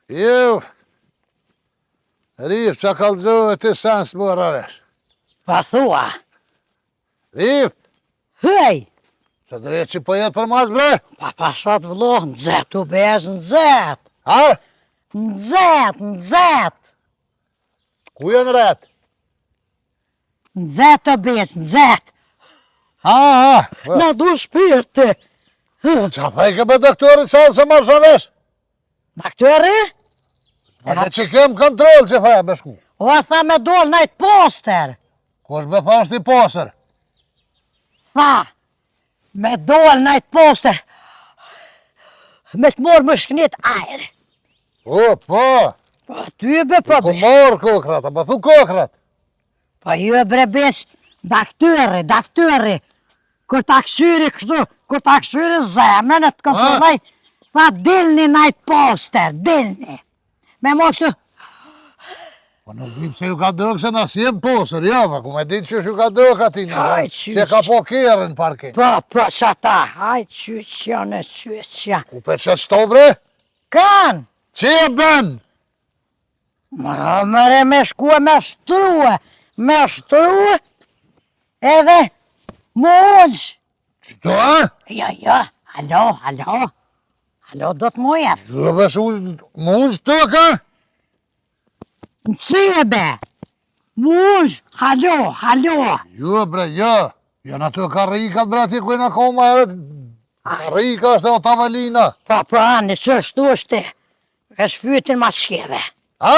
Jo. Rif, qa kalëzohet të sens më ravesh? Pa thua. Rif, Hej, që drejtë që po jetë për mas bre? pa pasat vlo, nëzet u bez, nëzet. Ha? Nëzet. Ku janë ret? Nëzet u bez, nëzet. Ha. Na du shpirti. Qa fejke me doktorit sa se marrë shavesh? Doktori? Dhe që kem kontrol që feja me shku. O, tha me dol najt poster. Kosh me thasht i pasër? Tha, me dol najt poster. Me të morë më shknit ajrë. Po. Pa ty be Ku problem. marrë kokrat, a më thu kokrat. Pa ju e brebesh, daktyri. Kur ta këshyri kështu, kur ta këshyri zemën e të kontrolloj, tha dilni najt poster, dilni. Me mo kështu, Po nuk dim se ju ka dëgë se nësë jem posër, ja, pa ku me ditë që ju ka dëgë ati në Aj, që ka po kjerën parke. po, sa ta, aj, qyqja. Ku pe që shto bre? Kan, Që e bën? mëre me shku e me shtruë, edhe mu unës. Qëto, a? Ja, alo, do të mu jetë. Jo, besh mund të ka? Në cibe, mu unës, halo. Jo, bre, jo. Janë ato karikat, bre, ati kujna koma e vetë. Karika është e o tavelina. Po, ani, që shtu është ti, e shfytin ma shkeve. A?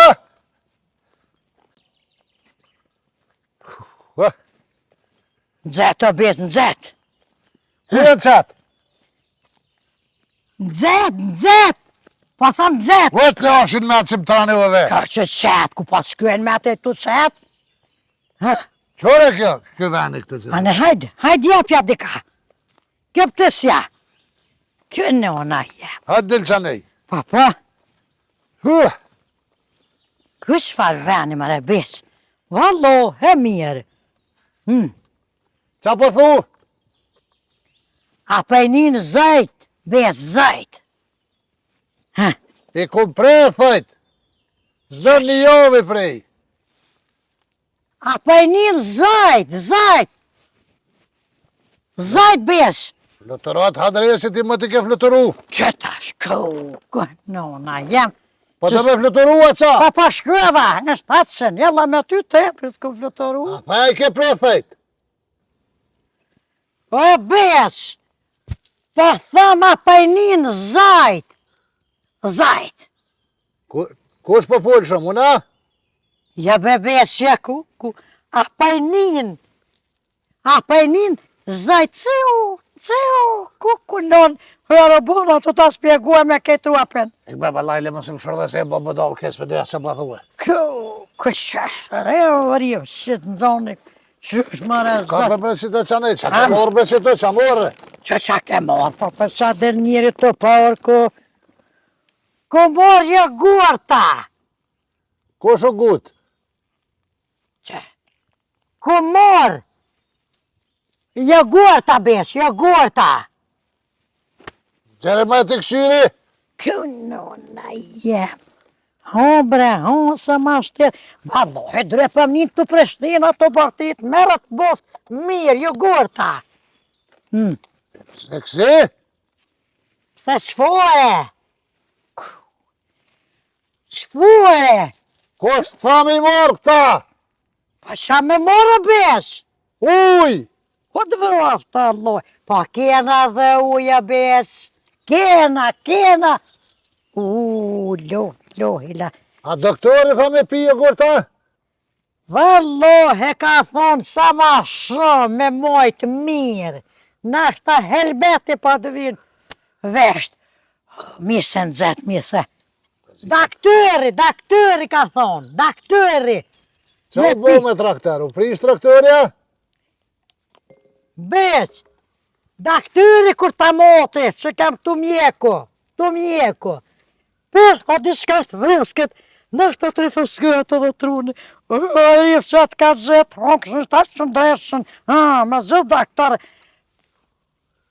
Nëzet o bez, nëzet. Ku e në qatë? Nëzet. Po tham nëzet. Vët le ashin me atë që më tani o ve. Ka që qetë, ku po të shkuen me atë e tu qetë. Qore kjo? Kjo veni këtë që? Ane, hajde japja dika. Kjo pëtësja. Kjo në ona jep. Hajtë dilë që nej. Po. Kësh farë veni më rebes. Vallo, he mirë. Qa po thu? A pejnin zëjt, bez zëjt. I kom prej, thajt. Zdo një jovi prej. A pejnin zëjt. Zëjt bez. Fluturat hadresit i më të ke fluturu. Që ta shku, nona jem. Po të me fluturu a qa? Pa shkruva, në shtatëshën, jella me ty tepër s'kom fluturu. Pa e ke prej, thajt. O e besh, po thama pajnin zajt. Kush po full shumë, una? Ja be besh që ku, a pajnin zajt, ku non, robona të ta spjegua me këtë truapen. Ik beba lajle më së më shërde se e bo bëdall kes për dhe se më thuë. Ku shashre, rjo, shqit në zoni, qysh mare Ka zajt. për për që të qanej, që të morë për që të që morë. Që ke morë, po për qa der njëri të parë ku morë jo gurta. Kush o gut? Ku morë jo gurta besh, jo gurta. Qere me të këshyri? Kjo nona jem. Bre, se ma shtirë. Vallohi, drepa një të Prishtina të partit, merët bos mirë, jo gurta. Se kësi? Se shfore. Shfore. Kush të thamë i morë këta? Pa qa me morë besh? Uj! Po të vraftë alloj, pa kena dhe uja besh, kena. Lohila. A doktori tha me pije gurta? Vallohi ka thonë sa ma shumë me mojtë mirë, nashta helbeti pa të vinë veshtë. Mise në zetë, mise. Daktyri ka thonë, daktyri. Qa bo me trakteru? Prish traktorja? Beq, daktyri kur ta moti, që kam të mjeku. Për, a di shka të vresket, nështë të rifërsket edhe truni, a rifë që atë ka zhetë, o kështë ta që ndreshën, me zhetë daktarë.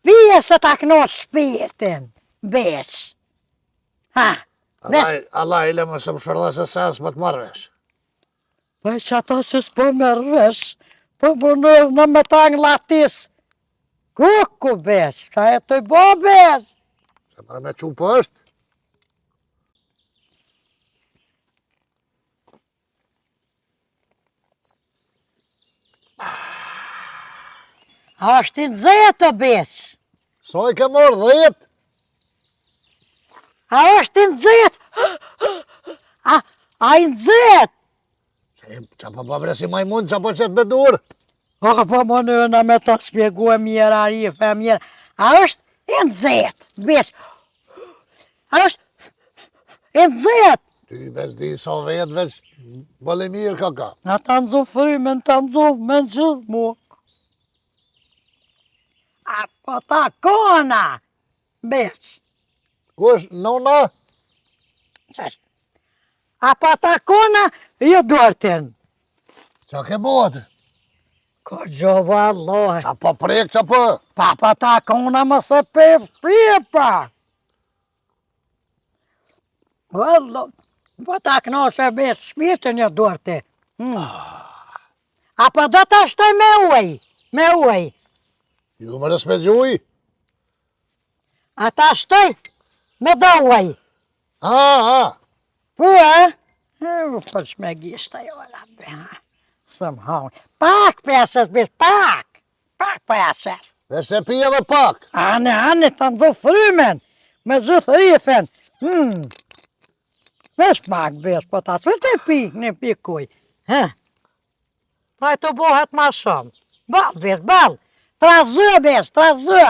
Pije se ta këno shpirtin, beq. Allah i le më së më shërdhe se sens më të marrëvesh. Po që ata që s'po merr vesh, po në me tang latis. Kuku besh, ka e të bo besh. Se më me qupë është. A është i nëzët o besh? So i ke morë 10? A është i nëzët? A i nëzët? Qa po bëbre si majmun, qa po qëtë me dur? O, po më nëna me ta spjegu e mirë, Arif e mirë. A është i nëzët, besh? A është i nëzët? Ty veç di sa vetë, veç bële mirë ka. Na ta nëzo frymen, ta nëzo me në gjithë mu. A po ta kona, besh? Kush, nona? A po ta kona, jo dorten. Qa ke bote? Ko gjova Allah. Qa po prek, qa po? Pa ta kona më se pef pipa. Vallo, po ta knoqe besh shpirtin jo dorte. A po do ta shtoj me uj. Ju më rës me gjuj? A ta shtoj me do uj. Po, e? Po që me gishta jo la be, ha. Së më haun. Pak peset, besh, pak. Pak peset. Dhe se pi edhe pak. Ane, ta nëzo frymen. Me gjithë rifen. Vesh pak, besh, po ta që të pi, në pikuj. Pa e të bohet ma shumë. Bal, besh, bal. Trazë, besh, trazë.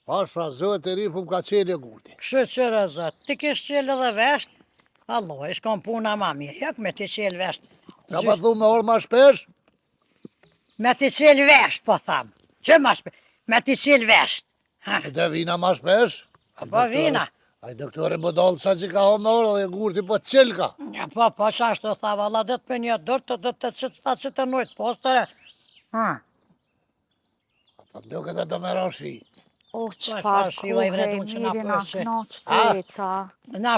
Pasha, zëhet e rifu më ka qelje gurti. Kështë qërë zët, ti kishë qelë edhe vesht, Allah, ishë kom puna ma mirë, jak me ti qelë vesht. Ka pa thu me orë ma shpesh? Me ti qelë vesht, po thamë. Që ma shpesh? Me ti qelë vesht. E dhe vina ma shpesh? Po vina. Aj doktore më dalë sa që ka ho me orë dhe gurti po qelë ka. Po që ashtu tha, valla, dhe të për një dërë të dhe të të nojtë postëre. Po do këtë do me rashi. O, qfar qfar shiva i kohë, vredun që na mirë na përqe. knoq treca. Na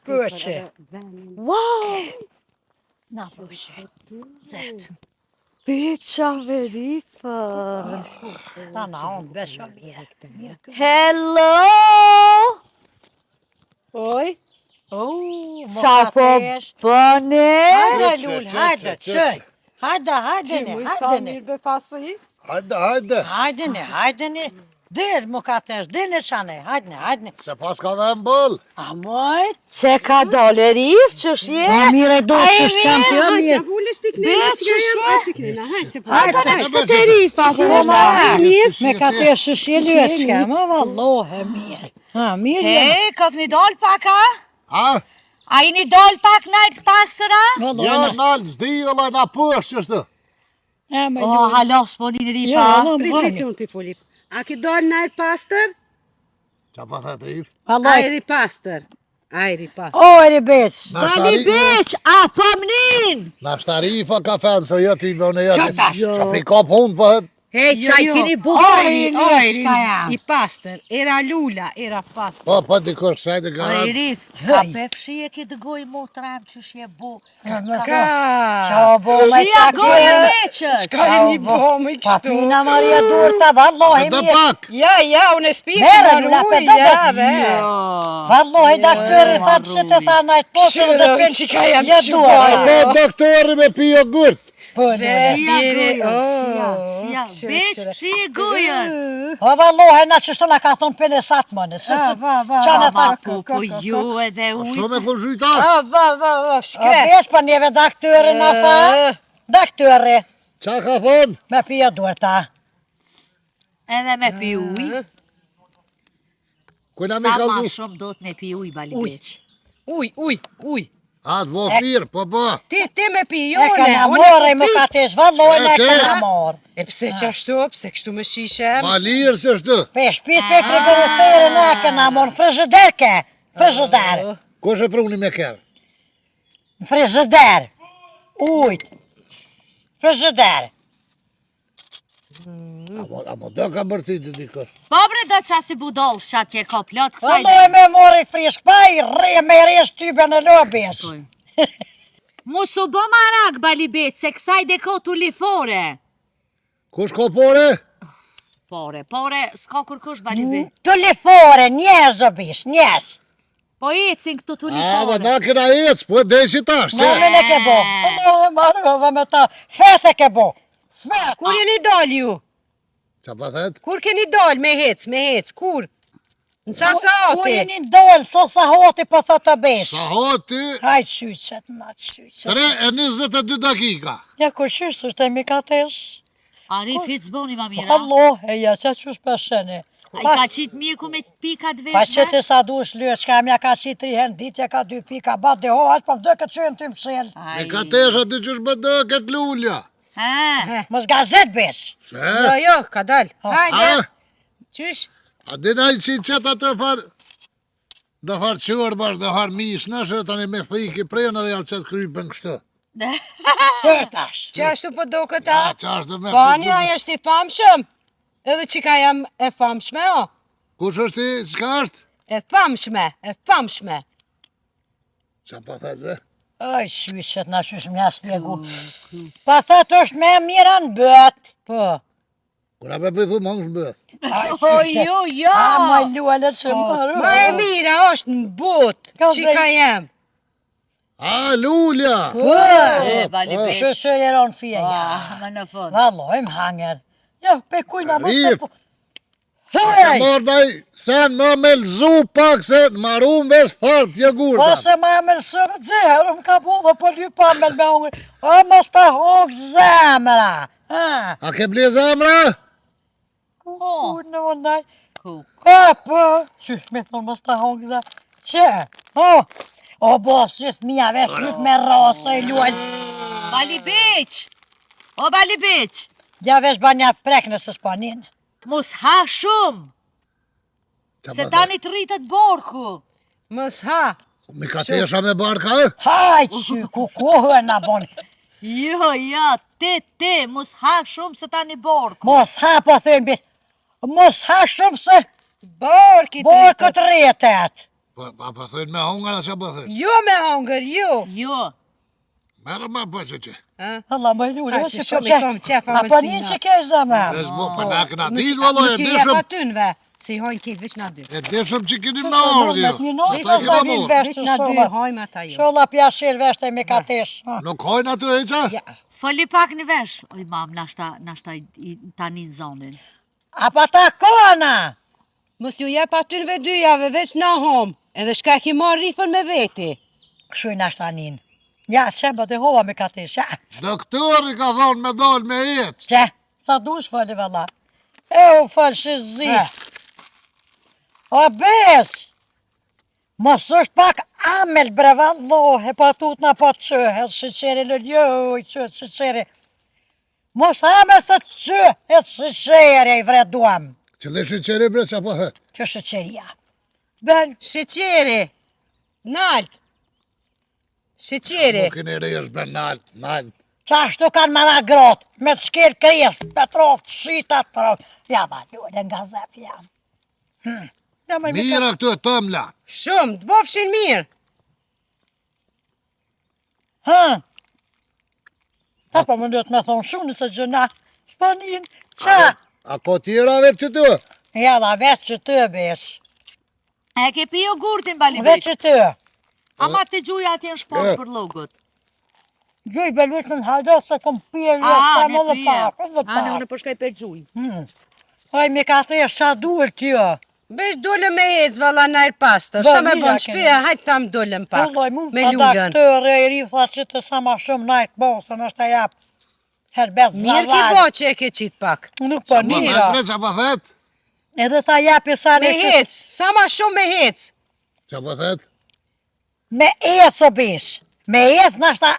përqe. Wow! Na përqe. Zetë. Beqa verifër. Ta na unë besha mirë. Hello! Oj. Qa po bëne? Hajde, Lull, hajde, qëj. Hajdene. Hajdene. Dhe, më ka të nështë, dhe në shane, hajdene. Se pas ka dhe më bëllë. A mojt? Që ka dole rif, që shje? Ma mire do që shkem të jam mirë. Beq, që shje? Hajde në shtë të rifa, po ma. Me ka të shëshje lërë shkem, a vallohe mirë. Ha, mirë jam. Hej, ka këni dol pak, a? A? A i një dol pak najtë pastëra? Ja, nalë, zdi, vëllaj, na pësh qështu. O, halos, po një rifa. Filip. A ki dojnë najrë pastër? Qa pa the të rif? Ajri pastër. O, eri beq. Dali beq, a po mënin? Na shta rifa ka fenë, se jo t'i bëne jo. Qa tash? Qa pi kap hunë pëhet? Hej, qaj kini bukojni. I pastër. Era lula, era pastër. Po, dikur shajtë garant. Rif, ka pefshi e ki dëgoj motrem që shje bu. Qa bo me Shia gojë beqës. Ka e një bomë i kështu. Papina Maria Durta, vallohi Dhe mirë. pak. Ja, unë e spikë Mere, në lula, rujë, pe, ja, dhe. be. Vallohi daktori thatë që të tha najtë posë dhe Shiro, që ka jam Ja që duar. A po doktori me pi jogurt. Po, në. Shia, beq, shi e gojën. O, vallohi, na qështu na ka thonë pene satë mënë. Qa në tha? Po ju edhe uj. Shumë e kom zhujta. O, Shkret. besh për njeve daktori në tha. Daktori, Qa ka thonë? me pia duarta. Edhe me pi uj. Kujna mi Sa ma kaldu? shumë do të me pi uj, bali beq. Uj. A, të bo firë, po. Ti me pi, E jone. ka në morë, më ka të zvallohi, e ka në morë. E pse që ashtu, pse kështu me shishem? Ma lirë që shtë. Pe shpis pe frigoriferë në e ka në morë, frigiderke. Frigider. Ko shë pruni me kërë? Frigider. Ujt. Frigider. Amo do ka bërtitë dikush. Po bre do qa si budol shatje ka plot kësaj Alloj me mori frisk, pa i re me res tybe në lobes. Mos u bë marak balibet se kësaj de ka tulifore. Kush ka pore? Pore, s'ka kërkush balibet. Tulifore, njez o bish, njez. Po ecin këtu A, tulifore. na kena ec, po deshi tash, Në se? e ke bo. Alloj marrova me ta, fete ke bo. Fete. Kur jeni dal ju? Qa pa thet? Kur keni dal me hec, kur? Në ca Kur saati? jeni ndolë, so sa hoti po thot të besh. Sa hoti, Hajt shyqet, na shyqet. 3:22 dakika. Ja ku shyqet, është e mi katesh. Ari fit zboni ma mira. Allah, e ja, që qysh përsheni. I ka qitë mjeku me pikat Pa veshme. që ti sa dush lyet, shka mja ka qitë 3 herë në ditja, ka 2 pika, bat dhe ho, aq pa më do këtë qënë ty mshel. E ka tesha ty qysh bëdo këtë lulja. Mos gazet besh. Se? Jo, ka dal. Hajde. A? Qysh? A dina i qitë qëta të farë? Do farë qërë bash, do farë mish nëshë, tani me thiki prejnë dhe janë qëtë krypën kështu. Fetash. Që ashtu po do këta? Ja, qa është dhe me Bani, aja është i famshëm? Edhe që ka jam e famshme, o? Kush është i, s'ka është? E famshme. Qa pa thët ve? Aj, shyqet, na qysh mja spjegu. Pa thët është me mira në bët. Po. Kura pe pëjthu më ngës bëth. Aj, Po shyqet. jo. A, ma lualet që marë. Ma e mira është në bot, Ka që zej- ka jem. A, lulja! E, balibet. Shëshër e ronë fje, ja. Më në fund. Valloj, më hanger. Jo, pe kujna mos Rip. e po. Ka Hej! morë daj, sen më me lzu pak se marum ves farë pje Po gurta. se ma e mërsërë dzerë, më ka po dhe po lypa me hongër. O, mos ta hongë zemra. Ha? A ke ble zemra? Ku në onaj. Ku. Po, qysh me thonë mos ta hongë zemra. Që? O, bo, shqit mija vesh lyp me rasa i luaj. Balibeq. O balibeq. Ja vesh banja prek nëse s'panin. Mos ha shumë. Se tani të rritët borku. Mos ha. Mi ka tesha me barka, e? Haj, që ku kohë na bon. Jo, te, mos ha shumë se tani borku. Mos ha, po thënë bit. Mos ha shumë se Borkit borkët rritet. Pa thëjnë me hongër, a që pa thëjnë? Jo me hongër, jo. Jo. Merë ma po që që. Allah më lule, Ai, si që po shumë i kom qef A po një që ke zëma. E shbo, për na këna ditë, valo, e Mësi e dishëm, pa tynve, se i hojnë këtë, veç na dy. e dishëm që kini në orë, jo. Minuta Ata kina ta vin morë. vesh Veç të na dy sholla. hojmë ata jo. Sholla pjashir vesh të me katesh. Nuk hojnë aty e qa? Ja. Foli pak në vesh. Oj, mam, nashta tani në zonin. A pa ta kona. Mos ju jep atynve dyjave, veç na hom. Edhe shka ki marrë rifën me veti. Këshuj në ashtanin. Ja, që më të hova me katesh, ja. Doktori ka thonë me dalë me jetë. Që, sa dush fali valla. E u falë shizi. O bes. Mos është pak amel bre vallohe, pa tut na pa qëhet, shqyqeri lëljoj, qëhet shqyqeri. Mos amel se qëhet shqyqeri i vreduam. Që dhe shqyqeri bre që po thëtë. Kjo shqyqeria. Ben, Sheqeri. Nalt. Sheqeri. Nuk kini rejësh bre nalt. qashtu kanë mëra grot, me të shkir kres, petroft, shita, troft. Ja, da, lullë nga zep, ja. Ja, më Mira këtu e tëmla. Shumë, të bofshin mirë. Ha? Ta po më duhet me thonë shumë se gjëna, shpanin, qa? A ko tjera vetë që tu? Ja, da, veç që të besh. E ke pi jogurtin, Veç balibeq. që të. Ama të gjuja atje në shport për logut. Gjuj belush në hajdo se kom pjerë, s'ka më dhe pak, edhe pak. përshkaj për gjuj. Oj, mi ka të e sha duhet tjo. Besh dole me ecë, valla najrë pastor. Ba, Shë me mira bon keni. shpia, hajtë tam dolem pak. Fulloj, mund Me të lullën. daktore i ri, tha që të sa ma shumë najtë bosën, është a jap. Herbet Mirë ki zavar. bo që e ke qitë pak. Nuk po Po nira. thëtë bre që po thëtë? Edhe ta japi sa Me në hec, sa ma shumë me hec. Që po thëtë? Me ecë o bish. Me ecë nashta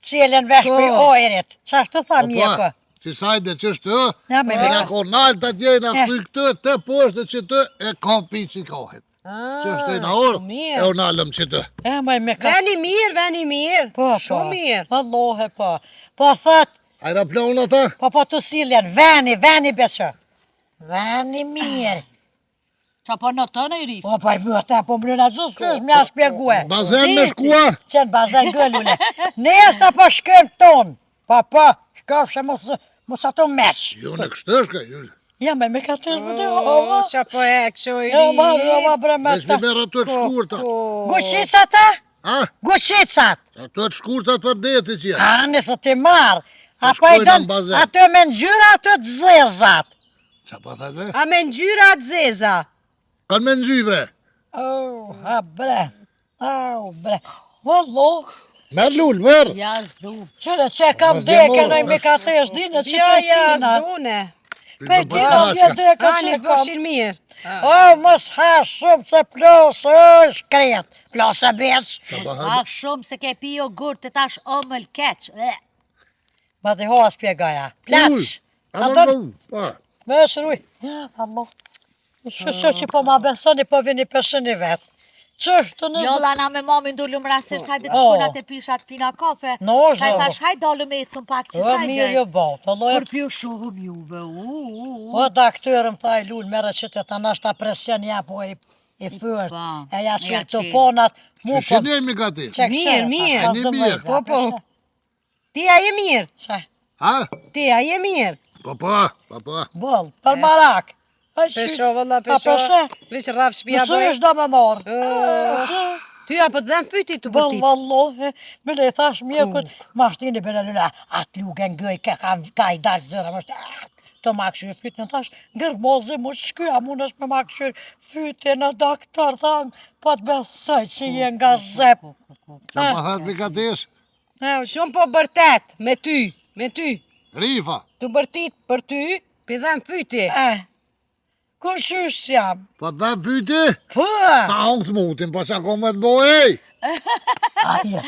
qelen vesh Po. për ojrit. Qashtu tha mjekë. Si sajde që shtë, Ja, me Nga mjekë. ko nalë të tjena Eh. këtu i këtë, të poshtë që të e kom pi që i kohet. Që është e në orë, shumë e mirë. u nalëm që të. E, me ka... Veni mirë, veni mirë. Po, Shumë mirë. Vallohe, po. Po thët, Aeroplan ata? Po të siljen, veni beqë. Veni mirë. Qa po në të në i rif? Po i më ta, po më në gjusë që është mja spjegue. Bazen me shkua? Qenë bazen gëllule. Nesta po shkëm tonë. Po, shkofshë mos ato mesh. Jo në kështë është ka, jo. Ja, me ka të shmë të O, hova. qa po e kësho i Ja, ma ri. bre me Vesh me ta. merë ato të shkurta. Guqicat ta? A? Guqicat. Ato të shkurta për deti që janë. A, nëse ti marë. Apo i shkojnë në donë bazen. ato me ngjyra, ato të zezat. Qa pa thaj me? A me ngjyra të zeza. Kanë me nëgjy bre. Oh, ha bre. Au, bre. Wallo. Merë lull, merë. Ja, zdu. Qëre që kam Mas deke, demorë. nëj me ka thesh dinë që Ja, petina. zdune. Petina që deke Ani, që kam. bëshin mirë. O, mos ha shumë se plasë është kret. Plasë e beq. A shumë se ke pi jogurt të tash omël keq. Ma të hoa spjegaja. Plaq. A Aman do pa. me shruj. Ja, famo. Shusho që po ma besoni, po vini pesini vetë. Qështë në Jolla na me mamin dullum rasisht, hajde të Oh. shkona të pishat pina kafe. No, Kaj zoro. thash, hajde dalu me ecun pak që O, mirë jo botë. Kur pjo shohëm juve, O, daktërëm tha i lull, mere që të tanë ta presion ja po i fyrë. Pa, E ja ja që të qi. ponat. Mu Që shenemi ka ti? Mirë, mirë. Ani mirë. Po. Ti a je mirë. Që? A? Ti a je mirë. Po. Bol, për marak. Pesho, valla, A pesho. peshe? Vish rraf shpia Mësu bëj. është do me morë. Ty apo të dhem fyti të Bol, bërtit. vallo, bile i thash mjekut, mashtini bile lula, atë luke ngëj, ka i dalë zëra, më shtë, të ma këshyrë fytën, thash, ngërmozi, mu shkyja, mu nësh me ma këshyrë fytën në doktor, thangë, po të besoj që je nga zep. Qa pa thaj me ka tish? Shumë po bërtet, me ty. Rifa. Të bërtit për ty, pi dhem fyti. Ku shysh jam? Po të dhe pyti? Po, Ta hongë të mutin, po qa kom me të boj, ej. aje.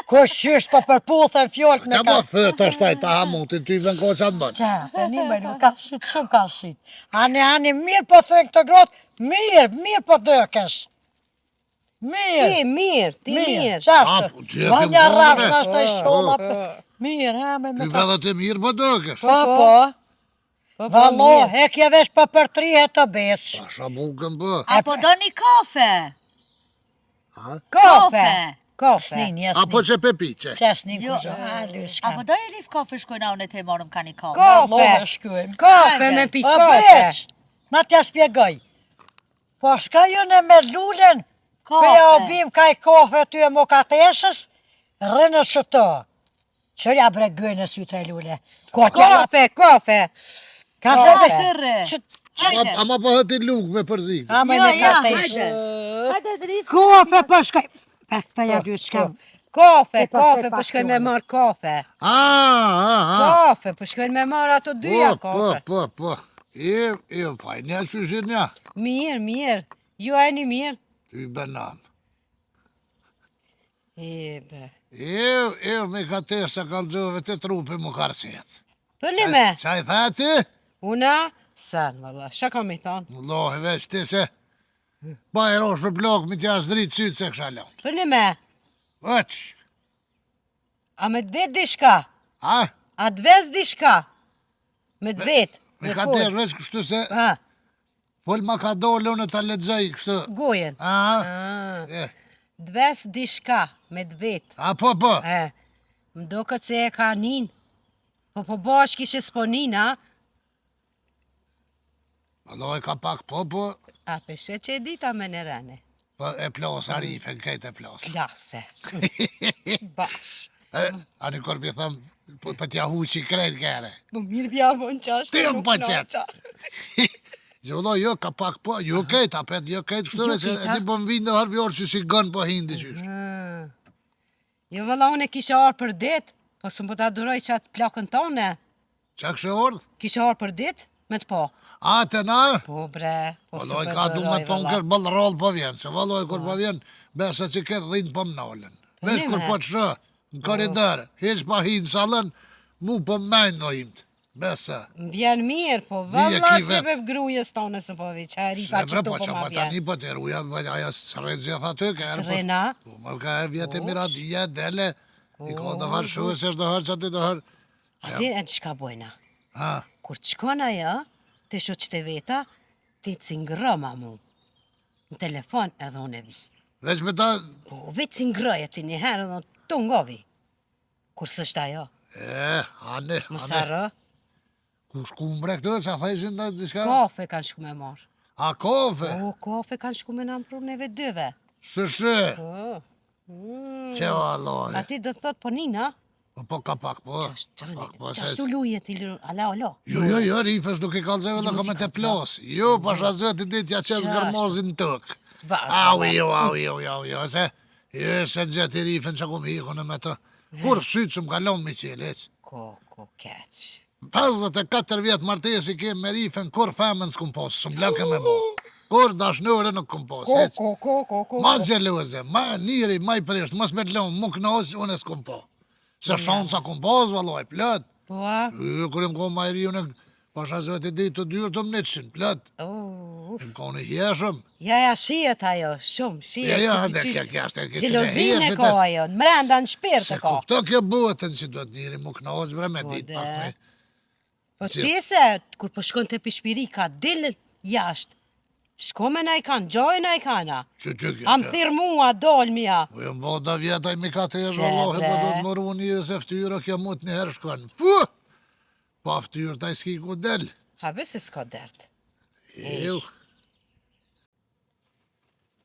Ku shysh po përputhën fjollët me Qa ka... pa thët është taj ta ha mutin, ty vën ko qatë bënë. Qa, të një me lu, ka shit, shumë ka shit. Ani, mirë po thënë këtë grotë, mirë po dëkesh. Mirë. Ti mirë. Qashtë? A, po, gjepi Ma një më rrasë bone. në është e shola. Po. Mirë, ha, me Ty ka... vedhe të mirë po dëkesh. Po. Valo, hekje vesh për 3 të beç. Pa sha bukën bë. Apo do një kafe? Kafe. Snin, Apo që pepi që? që snin Jo, ku zho, a, lyshka. Apo do një rif kafe shkojna unë të e morëm ka një kafe? Kafe shkujmë. Kafe me pi Po kafe. beç, na t'ja spjegoj. Po shka ju në me lullen, pe ja obim kaj kafe ty e mokateshës, rënë që to. Qërja bre gëjnë sy të e lulle. Kafe. Ka Qa që të rë? Hajde. Ama po hëti luk me përzik. Ama Jo, në ja, kateshë. hajde. Hajde drip. Kafe po shkaj. Këta ja dy shkam. Kafe, po shkojnë me marë kafe. A. Kafe, po shkojnë me marë ato dyja kafe. Po. Faj, një që shit një. Mirë. Ju e një mirë. Ty benam. Be. Me ka tesh se kalëgjove të trupi më karësit. Për një me. Qa i thati? Una, sen, valla. Shka kam i thonë? Allahi veç ti se. Ba e rosh për blok mi t'ja zdrit sytë se kësha lëmë. Për një me. Vëq. A me të vetë dishka? A? A të vez dishka? Me të vetë. Me ka tesh veç kështu se. Ha, Fol ma ka dole unë ta lexoj kështu. gojen. A? Të vez dishka, me të vetë. A po. Më do këtë se e ka nin. Po bashkë ishe s'po nin, a? Allah e ka pak po. A peshe që e dita me në rene. Po e plos arife, në kejt e plos. Klase. Bash. A në korbi thëm, për t'ja huqi krejt kere. Po mirë bja vonë qashtë. Ti më pëqet. Gjullo, jo, ka pak po, jo kejt, apet, jo kejt, kështu Jo dhe se kejt, e ti po më vinë në harvjorë që si gënë po hindi qysh. Jo valla unë e kisha arë për dit, po së më po ta duroj që atë plakën tone. Qa kështë ordë? Kisha arë për dit, me të po. A, të na? Po bre, po së Valloj, po ka du me duroj tonë valla. kërë bëllë rollë po vjen, se valloj, kur po vjen, besa që këtë dhinë po më nalën. Vesh kur po të shë, në koridor, heq pa hinë salën, mu po më majnë në imt. Besa. Më vjen mirë, po Vije valla ki si vet. me grujës tone së po vi, që e rifa që Bre, tu po po që ma pa vjen. tani po të ruja, aja së rejtë gjitha të kërë. Srena, Po më ka e vjetë miradia, dele, i ka do harë shuë, se shdo harë që ti do harë. A di e çka bojna? Ha, Kur të shkon ajo, të shoqët e veta, ti cingrëma mu. Në telefon edhe unë e vi. veç me ta... Po, vetë cingrëje ti një herë edhe të ngovi. Kur s'është ajo, Ane, mos harro, Ku shku mbre këtë, që a thajshin da diska? kafe kanë shku me marë. A kafe? O, kafe kanë shku me në pru neve dyve. Shë. Po. Që valoj. A ti do të thot po nina? Po ka pak, po. Qashtu luje ti lërë, ala. Jo, rifës nuk i kalzeve dhe ka me të plos. Jo, pasha zëti dit ja qes gërmozin tëk. Au, se... Se gjeti rifën që kum hiku në me të. Kur sytë që më kalon mi qelec. Ko, keq. 54 vjetë martesi kem me rifën, kur femën s'kum posë, së mbleke me bo. Kur dashnore nuk kum posë. Ko. Ma gjeluze, ma njëri, ma i prisht, mas me t'lon, mu kënosë, unë e s'kum po. Se shansa kum posë, valoj, plët. Po, a? Kur im kom ma i ri, unë pasha zëti ditë të dyrë të mnitëshin, plët. Im kom në hjeshëm. Ja, shiet ajo, shumë, shiet. Ja, kja është e Gjelozin e ka ajo, në mrenda në shpirt Se e ka. kupto kjo botën që do të njëri mu kënosë, bre, me ditë pak me. Po ti se, kur po shkon të pishpiri, ka dilë jashtë. Shko me na i kanë, gjoj na i kana. Që kjo. Am thirë mua, dolmja. Po jo mbo da vjetaj mi ka të e Se, rëllohi, bre. po do të mëru njërë se ftyra kjo mut një herë shkon. Puh! Pa ftyrë taj s'ki ku del. Habe se s'ka dert. Ew.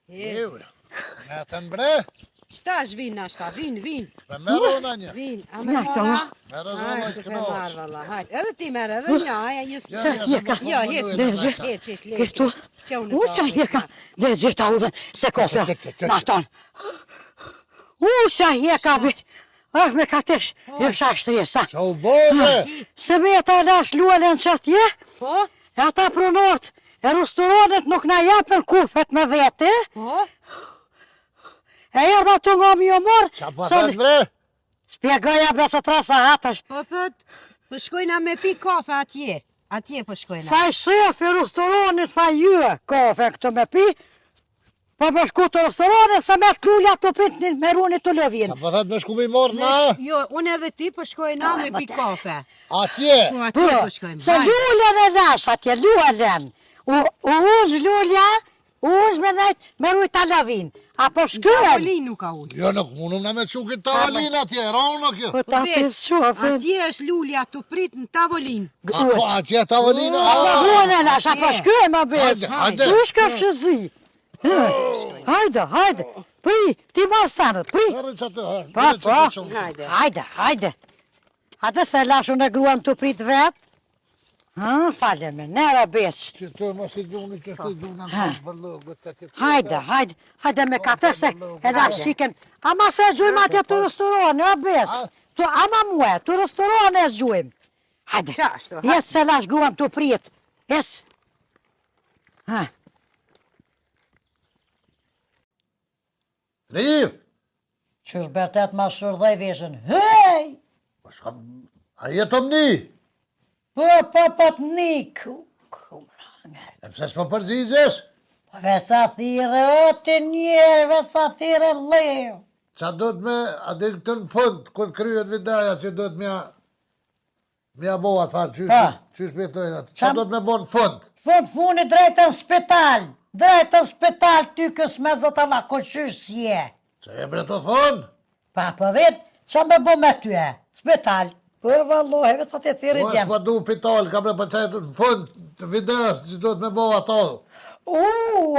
Me të në bre, Shta është vinë nashta, vinë. me meru në një. Vinë, a Ja, me të marra? ma. Me Hajde, rëzvëllë se të pe marrë, kënosë. valla, hajde. Edhe ti merë, edhe një, aja jesë Ja, se më Ja, shumë hec, duhet Dhe zë, lejtë. këtu, që jeka, dhe gjitha udhen, se kote, na tonë. Që jeka, bit, është me katesh, jo shashtresa. Qa u bobe? Se me ta lash lualen që atje, Po, e ata pronort, e restoranet nuk na japen kufet me vete, po, e erdha të nga mi o morë, Qa po thët bre? spjegoja bre se trasa hatash, po thot, po shkojna me pi kafe atje po shkojna. sa i shef i restoranit tha jë, kafe këtë me pi, po me shku të restoranit, se me t'lullja të prit një merunit të levin. Qa po thët me shku mi morë na? Jo, unë edhe ti po shkojna me pi kafe. Atje. Po atje Po, po shkojmë. se lullen e dash atje, lullen. U uz lullja, u uz me nejt, me rujt të levin. Apo shkën? Tavolin nuk ka ullë. Jo, nuk mundum na me qukit tavolin atje, rona kjo. Po ta pis shofin. Atje është lulja të prit në tavolin. Ako atje tavolin, Apo huën e dash, apo shkën më bez. Hajde. Tu shka shëzi. Hajde, pri, ti marë sanët, pri. Po, hajde. Hajde se lash unë e gruan të prit vetë. Falem me, nera besë. Që të mos i gjuni që shtu gjuna në bërlogët të këtë. Hajde me katër se e da shiken. Ama se e gjujmë atje të restorane, a besë. Ama muë, të restorane e gjujmë. Hajde, jesë se lash gruan të prit. Jesë. Rif! Qësh bertet ma shërdhej veshën. Hej! A jetë omni? Po të nikë. E pse s'po përgjigjesh? Po vesa thire, o të njerë, vesa thire leo. Qa do të me, a dhe këtë në fund, kur kryet videja që do të mja bo atë farë, qysh me thojnë atë, qa do të me bo në fund? Funi drejtën spital, ty kës me zotava, ko qysh si je. Qa e bre të thonë? Pa po vetë, qa me bo me ty e, spital. Po vallohi, vesa të thire Po djemë. s'pa du pital, ka bre për qajtë në fund të videjas që do të me bo ato.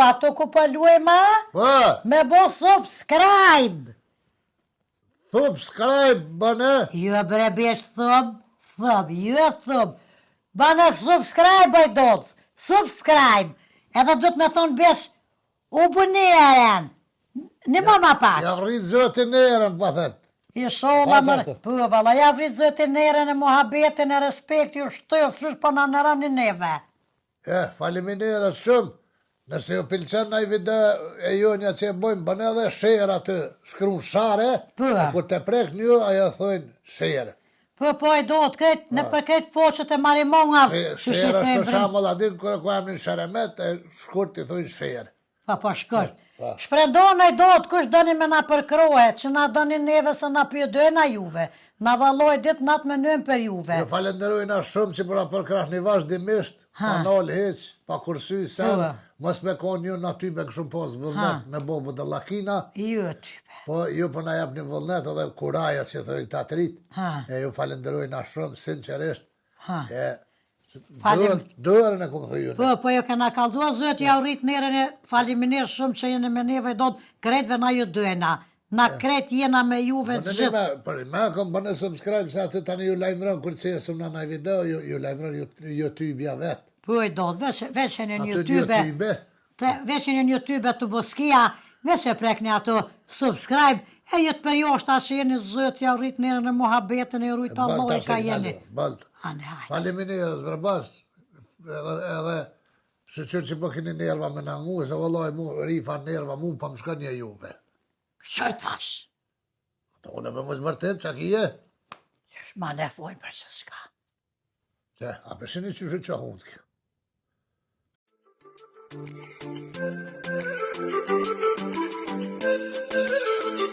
Ato ku po luema, Po, me bo subscribe. subscribe bëne. Jo bre besh thub. Bana subscribe aj doc, subscribe. Edhe do të me thonë besh u buneren. Në mama pak. Ja rritë zëtin erën, pa thëtë. I sholla Pa, mërë. qartë. Po, valla, ja vrit zëtin erën e mohabetin e respekti u shtëf, qysh po në nërani neve. Faleminderit shumë. Nëse ju pëlqen ai video e jonja që e bojmë, bën edhe share atë, shkruan share, Po. e kur të prek një, ajo thojnë share. Po, e do të këtë, në për këtë foqët e marimonga. Share është për shembull, aty kur jam në Sheremet, e shkurt i thojnë share. Po shkurt. Shpredonaj do të kush doni me na përkrohet, që na doni neve se na pyedojna juve. Na valloj dit natë me nëmë për juve. Ju falenderojna shumë që për a përkrahni vazhdimisht, pa nal heq, pa kursy, sen, mos me konë ju në aty me këshum pas vullnet me bobu dhe lakina. Ju type. Po ju për na jap një vullnet edhe kuraja që të të atrit. Ju falenderojna shumë, sinqerisht. Dërën e këmë thëjune. Po jo kena kaldua zëtë, ja u rritë nërën e faliminirë shumë që jene me neve do të kretve na ju dojna. Na kret jena me juve të gjithë. Për me kom bënë subscribe se aty tani ju lajmëron kërë që jesëm në nëj video, ju lajmëron YouTube-ja vetë. Po i do, veçen e një YouTube, veçen e një YouTube të Boskia, veç e prekni ato subscribe, e jetë për joshta që jeni zëtë, ja u rritë nërën e muhabetën, e rritë Allah ka jeni. Faleminirës brebas, edhe shëqër që po kini nerva me nangu, se vëllaj mu rifa nerva mu pa më shka një juve. Qërë tash? Të une për më zbërtet, që kije? Qësh ma ne fojnë për që s'ka. Që, a përshini që shë që hundë kjo. Thank you.